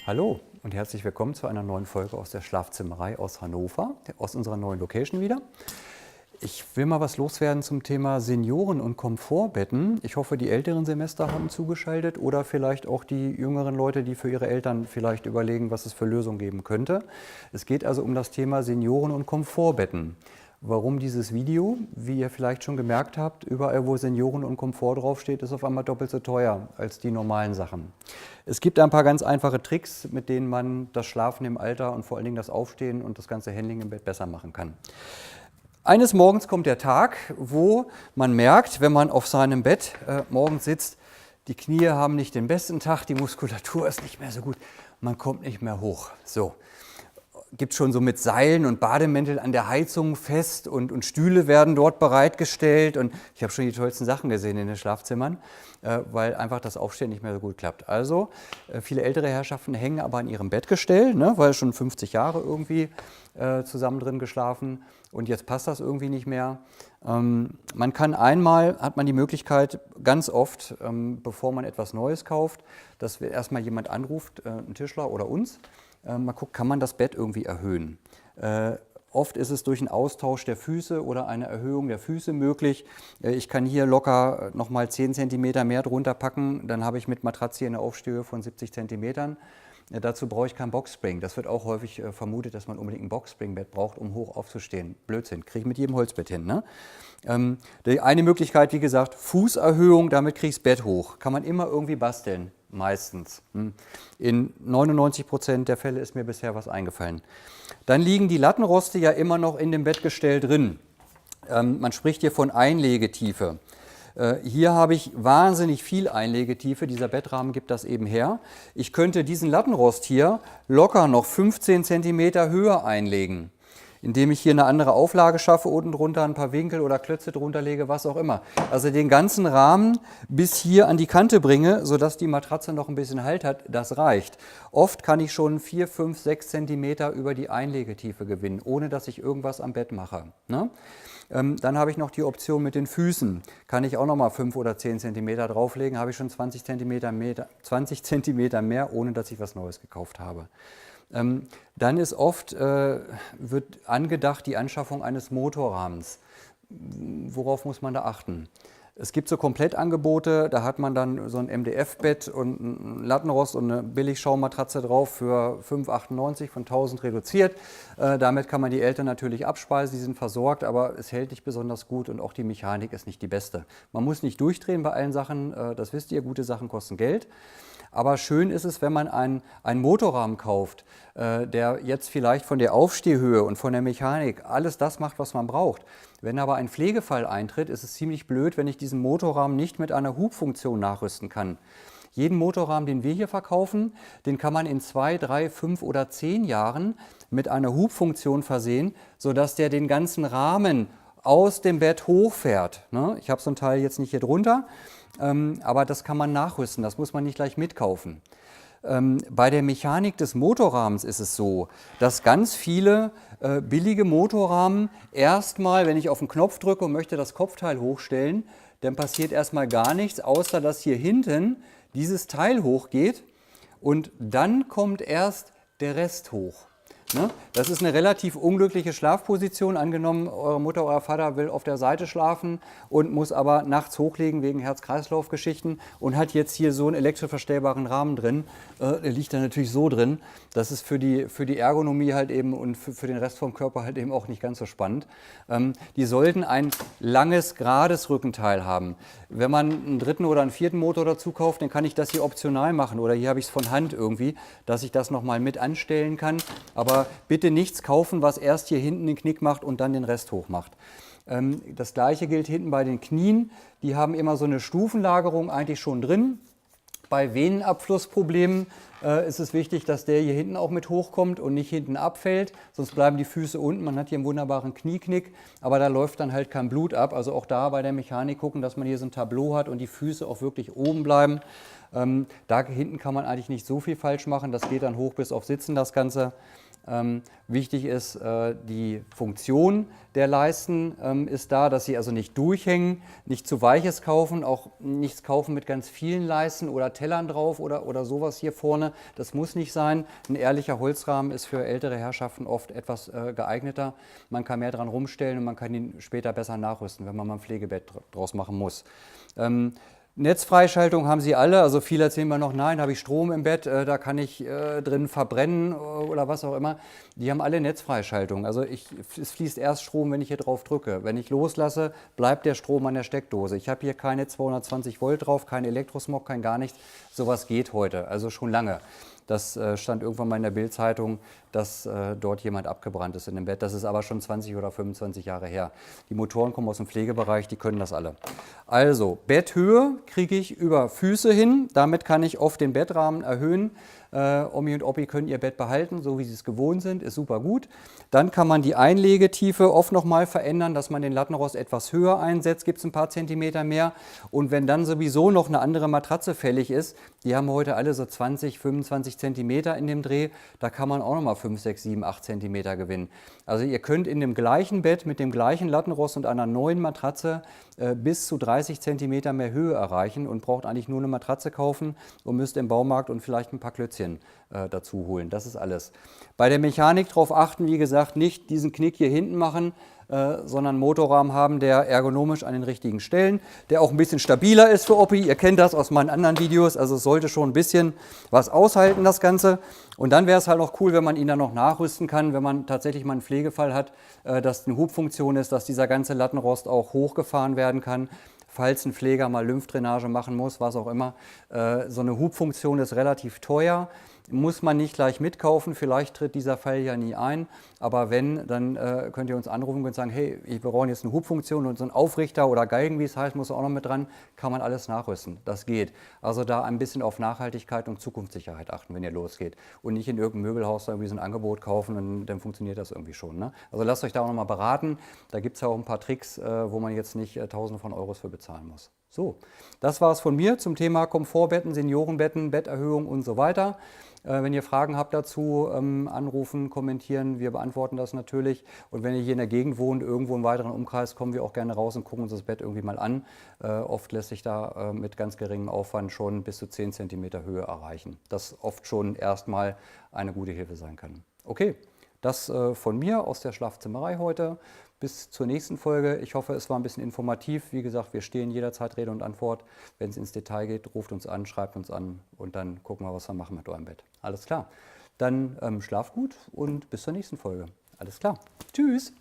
Hallo und herzlich willkommen zu einer neuen Folge aus der Schlafzimmerei aus Hannover, aus unserer neuen Location wieder. Ich will mal was loswerden zum Thema Senioren- und Komfortbetten. Ich hoffe, die älteren Semester haben zugeschaltet oder vielleicht auch die jüngeren Leute, die für ihre Eltern vielleicht überlegen, was es für Lösungen geben könnte. Es geht also um das Thema Senioren- und Komfortbetten. Warum dieses Video? Wie ihr vielleicht schon gemerkt habt, überall wo Senioren und Komfort draufsteht, ist auf einmal doppelt so teuer als die normalen Sachen. Es gibt ein paar ganz einfache Tricks, mit denen man das Schlafen im Alter und vor allen Dingen das Aufstehen und das ganze Handling im Bett besser machen kann. Eines Morgens kommt der Tag, wo man merkt, wenn man auf seinem Bett morgens sitzt, die Knie haben nicht den besten Tag, die Muskulatur ist nicht mehr so gut, man kommt nicht mehr hoch. So. Gibt schon so mit Seilen und Bademäntel an der Heizung fest und Stühle werden dort bereitgestellt und ich habe schon die tollsten Sachen gesehen in den Schlafzimmern, weil einfach das Aufstehen nicht mehr so gut klappt. Also viele ältere Herrschaften hängen aber an ihrem Bettgestell, ne, weil schon 50 Jahre irgendwie zusammen drin geschlafen und jetzt passt das irgendwie nicht mehr. Man kann einmal, hat man die Möglichkeit, ganz oft, bevor man etwas Neues kauft, dass erstmal jemand anruft, ein Tischler oder uns, mal gucken, kann man das Bett irgendwie erhöhen. Oft ist es durch einen Austausch der Füße oder eine Erhöhung der Füße möglich. Ich kann hier locker nochmal 10 cm mehr drunter packen, dann habe ich mit Matratze hier eine Aufstehhöhe von 70 cm. Dazu brauche ich kein Boxspring. Das wird auch häufig vermutet, dass man unbedingt ein Boxspringbett braucht, um hoch aufzustehen. Blödsinn, kriege ich mit jedem Holzbett hin. Ne? Die eine Möglichkeit, wie gesagt, Fußerhöhung, damit kriege ich das Bett hoch. Kann man immer irgendwie basteln. Meistens. In 99% der Fälle ist mir bisher was eingefallen. Dann liegen die Lattenroste ja immer noch in dem Bettgestell drin. Man spricht hier von Einlegetiefe. Hier habe ich wahnsinnig viel Einlegetiefe, dieser Bettrahmen gibt das eben her. Ich könnte diesen Lattenrost hier locker noch 15 cm höher einlegen, indem ich hier eine andere Auflage schaffe, unten drunter ein paar Winkel oder Klötze drunter lege, was auch immer. Also den ganzen Rahmen bis hier an die Kante bringe, sodass die Matratze noch ein bisschen Halt hat, das reicht. Oft kann ich schon 4, 5, 6 cm über die Einlegetiefe gewinnen, ohne dass ich irgendwas am Bett mache. Ne? Dann habe ich noch die Option mit den Füßen. Kann ich auch noch mal 5 oder 10 cm drauflegen, habe ich schon 20 cm mehr, ohne dass ich was Neues gekauft habe. Dann ist oft, wird angedacht, die Anschaffung eines Motorrahmens. Worauf muss man da achten? Es gibt so Komplettangebote, da hat man dann so ein MDF-Bett und einen Lattenrost und eine Billigschaummatratze drauf für 5,98 von 1000 reduziert. Damit kann man die Eltern natürlich abspeisen, die sind versorgt, aber es hält nicht besonders gut und auch die Mechanik ist nicht die beste. Man muss nicht durchdrehen bei allen Sachen, das wisst ihr, gute Sachen kosten Geld. Aber schön ist es, wenn man einen Motorrahmen kauft, der jetzt vielleicht von der Aufstehhöhe und von der Mechanik alles das macht, was man braucht. Wenn aber ein Pflegefall eintritt, ist es ziemlich blöd, wenn ich diesen Motorrahmen nicht mit einer Hubfunktion nachrüsten kann. Jeden Motorrahmen, den wir hier verkaufen, den kann man in 2, 3, 5 oder 10 Jahren mit einer Hubfunktion versehen, sodass der den ganzen Rahmen aus dem Bett hochfährt. Ich habe so ein Teil jetzt nicht hier drunter, aber das kann man nachrüsten, das muss man nicht gleich mitkaufen. Bei der Mechanik des Motorrahmens ist es so, dass ganz viele billige Motorrahmen erstmal, wenn ich auf den Knopf drücke und möchte das Kopfteil hochstellen, dann passiert erstmal gar nichts, außer dass hier hinten dieses Teil hochgeht und dann kommt erst der Rest hoch. Das ist eine relativ unglückliche Schlafposition. Angenommen, eure Mutter, euer Vater will auf der Seite schlafen und muss aber nachts hochlegen wegen Herz-Kreislauf-Geschichten und hat jetzt hier so einen elektrisch verstellbaren Rahmen drin. Der liegt da natürlich so drin. Das ist für die Ergonomie halt eben und für den Rest vom Körper halt eben auch nicht ganz so spannend. Die sollten ein langes, gerades Rückenteil haben. Wenn man einen dritten oder einen vierten Motor dazu kauft, dann kann ich das hier optional machen oder hier habe ich es von Hand irgendwie, dass ich das nochmal mit anstellen kann. Aber bitte nichts kaufen, was erst hier hinten den Knick macht und dann den Rest hoch macht. Das gleiche gilt hinten bei den Knien. Die haben immer so eine Stufenlagerung eigentlich schon drin. Bei Venenabflussproblemen ist es wichtig, dass der hier hinten auch mit hochkommt und nicht hinten abfällt, sonst bleiben die Füße unten. Man hat hier einen wunderbaren Knieknick, aber da läuft dann halt kein Blut ab. Also auch da bei der Mechanik gucken, dass man hier so ein Tableau hat und die Füße auch wirklich oben bleiben. Da hinten kann man eigentlich nicht so viel falsch machen, das geht dann hoch bis auf Sitzen, das Ganze. Wichtig ist, die Funktion der Leisten ist da, dass sie also nicht durchhängen, nicht zu weiches kaufen, auch nichts kaufen mit ganz vielen Leisten oder Tellern drauf oder sowas hier vorne. Das muss nicht sein. Ein ehrlicher Holzrahmen ist für ältere Herrschaften oft etwas geeigneter. Man kann mehr dran rumstellen und man kann ihn später besser nachrüsten, wenn man mal ein Pflegebett draus machen muss. Netzfreischaltung haben Sie alle, also viele erzählen mir noch, nein, habe ich Strom im Bett, da kann ich drin verbrennen oder was auch immer. Die haben alle Netzfreischaltung, also es fließt erst Strom, wenn ich hier drauf drücke. Wenn ich loslasse, bleibt der Strom an der Steckdose. Ich habe hier keine 220 Volt drauf, kein Elektrosmog, kein gar nichts. Sowas geht heute, also schon lange. Das stand irgendwann mal in der Bild-Zeitung, dass dort jemand abgebrannt ist in dem Bett. Das ist aber schon 20 oder 25 Jahre her. Die Motoren kommen aus dem Pflegebereich, die können das alle. Also, Betthöhe kriege ich über Füße hin. Damit kann ich oft den Bettrahmen erhöhen. Omi und Opi können ihr Bett behalten, so wie sie es gewohnt sind, ist super gut. Dann kann man die Einlegetiefe oft nochmal verändern, dass man den Lattenrost etwas höher einsetzt, gibt es ein paar Zentimeter mehr. Und wenn dann sowieso noch eine andere Matratze fällig ist, die haben heute alle so 20, 25 Zentimeter in dem Dreh, da kann man auch nochmal 5, 6, 7, 8 Zentimeter gewinnen. Also ihr könnt in dem gleichen Bett mit dem gleichen Lattenrost und einer neuen Matratze bis zu 30 Zentimeter mehr Höhe erreichen und braucht eigentlich nur eine Matratze kaufen und müsst im Baumarkt und vielleicht ein paar Klötzchen dazu holen. Das ist alles. Bei der Mechanik darauf achten, wie gesagt, nicht diesen Knick hier hinten machen, sondern einen Motorrahmen haben, der ergonomisch an den richtigen Stellen, der auch ein bisschen stabiler ist für Opi. Ihr kennt das aus meinen anderen Videos, also es sollte schon ein bisschen was aushalten, das Ganze. Und dann wäre es halt auch cool, wenn man ihn dann noch nachrüsten kann, wenn man tatsächlich mal einen Pflegefall hat, dass eine Hubfunktion ist, dass dieser ganze Lattenrost auch hochgefahren werden kann. Falls ein Pfleger mal Lymphdrainage machen muss, was auch immer. So eine Hubfunktion ist relativ teuer, muss man nicht gleich mitkaufen, vielleicht tritt dieser Fall ja nie ein, aber wenn, dann könnt ihr uns anrufen und sagen, hey, wir brauchen jetzt eine Hubfunktion und so einen Aufrichter oder Geigen, wie es heißt, muss auch noch mit dran, kann man alles nachrüsten, das geht. Also da ein bisschen auf Nachhaltigkeit und Zukunftssicherheit achten, wenn ihr losgeht und nicht in irgendeinem Möbelhaus da irgendwie so ein Angebot kaufen und dann funktioniert das irgendwie schon. Ne? Also lasst euch da auch nochmal beraten, da gibt es ja auch ein paar Tricks, wo man jetzt nicht Tausende von Euros für bezahlen muss. So, das war es von mir zum Thema Komfortbetten, Seniorenbetten, Betterhöhung und so weiter. Wenn ihr Fragen habt dazu, anrufen, kommentieren, wir beantworten das natürlich. Und wenn ihr hier in der Gegend wohnt, irgendwo im weiteren Umkreis, kommen wir auch gerne raus und gucken uns das Bett irgendwie mal an. Oft lässt sich da mit ganz geringem Aufwand schon bis zu 10 cm Höhe erreichen, das oft schon erstmal eine gute Hilfe sein kann. Okay, das von mir aus der Schlafzimmerei heute. Bis zur nächsten Folge. Ich hoffe, es war ein bisschen informativ. Wie gesagt, wir stehen jederzeit Rede und Antwort. Wenn es ins Detail geht, ruft uns an, schreibt uns an und dann gucken wir, was wir machen mit eurem Bett. Alles klar. Dann schlaft gut und bis zur nächsten Folge. Alles klar. Tschüss.